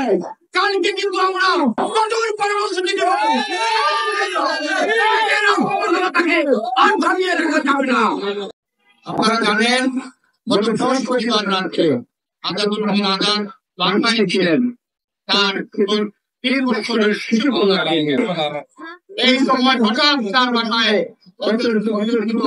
হয়, কালকে কিন্তু আমরা কঠোর পরামর্শ দিতে হবে। আর থামিয়ে রাখা যাবে না। আপনারা জানেন গত বৃহস্পতিবার রাত্রে আজাদুর রহমান আজাদ বাংলায় ছিলেন, তার 3 বছরের শিশু কন্যা নিয়ে। এই সময় হঠাৎ তার বাসায়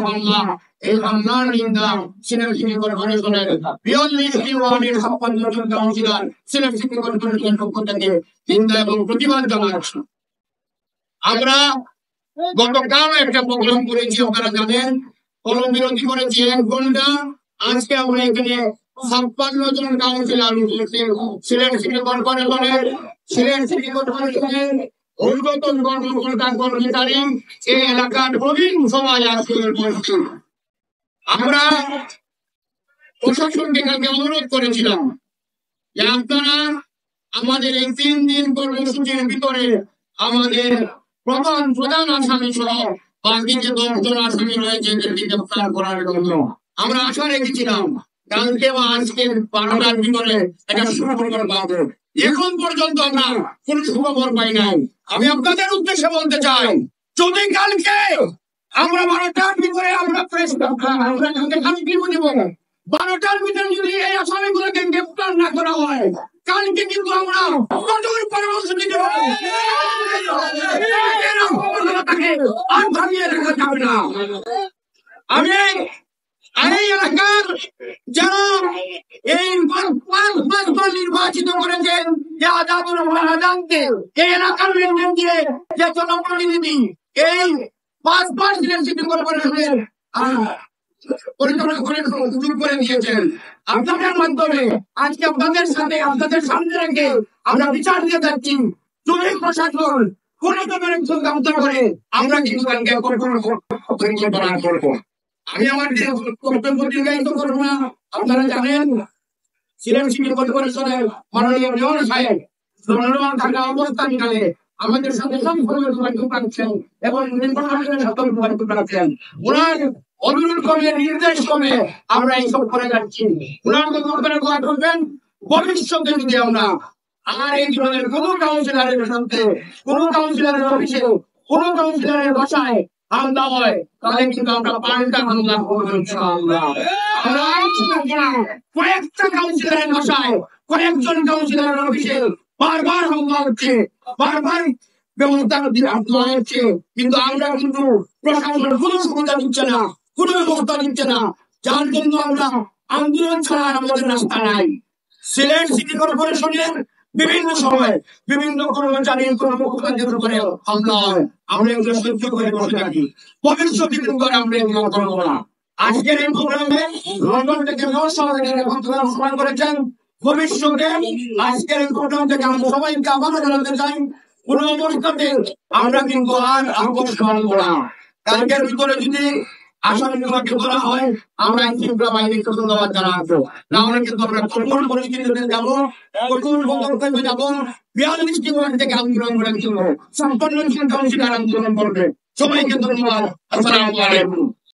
হামলা, এই হামলার নিন্দা সিলেট সিটি কর্পোরেশনের 42টি ওয়ার্ডের 56 জন কাউন্সিলর সিলেট সিটি কর্পোরেশনের পক্ষ থেকে নিন্দা এবং প্রতিবাদ জানাচ্ছি। আমরা গতকাল একটা প্রোগ্রাম করেছি, আপনারা জানেন, কলম বিরতি করেছি 1 ঘন্টা। আজকে আমরা এখানে 56 জন কাউন্সিলর সিলেট সিটি কর্পোরেশনের ঊর্ধ্বতন কর্মকর্তা কর্মচারী এই এলাকার প্রবীণ সমাজ আজকের উপস্থিত। আমরা প্রশাসনকে কালকে অনুরোধ করেছিলাম যে আপনারা আমাদের এই 3 দিন কর্মসূচির ভিতরে আমাদের প্রধান আসামি সহ বাকি যে 10 জন আসামি রয়েছে এদেরকে গ্রেফতার করার জন্য আমরা আশা রেখেছিলাম কালকে বা আজকে 12টার ভিতরে একটা সুখবর পাবো। এখন পর্যন্ত আমরা কোন সুখবর পাই নাই। আমি আপনাদের উদ্দেশ্যে বলতে চাই, যদি কালকে আমরা 12টার ভিতরে আমরা দিব, 12টার ভিতরে যদি এই আসামিগুলোকে গ্রেফতার না করা হয়, কালকে কিন্তু আমরা কঠোর পরামর্শ দিতে হবে। আর থামিয়ে রাখা যাবে না। আমি এই এলাকার যারা এই 5 নির্বাচিত করেছেন যে আজাদুর রহমান আজাদকে এই এলাকার লোকজন দিয়ে যে জনপ্রতিনিধি এই 5 সিলেট সিটি কর্পোরেশনের পরিচালনা করে দিয়েছেন, আপনাদের মাধ্যমে আজকে আপনাদের সাথে আপনাদের সামনে রেখে আমরা বিচার দিয়ে যাচ্ছি। যদি প্রশাসন কোন ধরনের চিন্তা করে আমরা কিন্তু করবো। আমি আমার কর্তব্য দীর্ঘায়িত করবো না। আপনারা জানেন সিলেট সিটি কর্পোরেশনের মাননীয় মেয়র সাহেব চলমান থাকা অবস্থানকালে আমাদের সাথে সম্পূর্ণ যোগাযোগ রাখছেন এবং নির্বাচনের সাথে যোগাযোগ রাখছেন। ওনার অনুরোধ করে নির্দেশ করে আমরা এইসব করে যাচ্ছি। ওনার আপনারা দোয়া করবেন ভবিষ্যতে যদি আমরা আর এই ধরনের কোন কাউন্সিলরের সাথে কোন কাউন্সিলরের অফিসে কোন কাউন্সিলরের বাসায় হামলা হয় তাহলে কিন্তু আমরা পাল্টা হামলা করবো ইনশাআল্লাহ। কয়েকটা কাউন্সিলরের বাসায় কয়েকজন কাউন্সিলরের অফিসে বারবার হামলা হচ্ছে, বারবার ব্যবস্থা হচ্ছে, কিন্তু আমরা কিন্তু প্রশাসন কোনো সুবিধা দিচ্ছে না, কোনো ব্যবস্থা দিচ্ছে না, যার জন্য আমরা আন্দোলন ছাড়া আমাদের রাস্তা নাই। সিলেট সিটি কর্পোরেশনের বিভিন্ন সময় বিভিন্ন কর্মচারীর কর্মকর্তাদের উপরে হামলা হয়, আমরা এগুলো সহ্য করে বসে থাকি। ভবিষ্যতে কিন্তু আমরা এগুলো করবো না। আজকের এই প্রোগ্রামে লন্ডন থেকে অনুষ্ঠান করেছেন। ভবিষ্যতে আজকের এই প্রোগ্রাম থেকে আমরা সবাইকে আবারও জানাতে চাই, কোন অবস্থাতে আমরা কিন্তু আর আকর্ষণ করা কালকের ভিতরে যদি আসামি বিভাগকে বলা হয় আমরা আইনশৃঙ্খলা বাহিনীকে ধন্যবাদ জানাবো, না হলে কিন্তু আমরা কঠোর পরিস্থিতিতে যাবো, কঠোর পদক্ষেপে যাবো। 42টি ওয়ার্ড থেকে আন্দোলন করে চলবো, 56 জন কাউন্সিলর আন্দোলন করবে। সবাইকে ধন্যবাদ। আসসালামু আলাইকুম।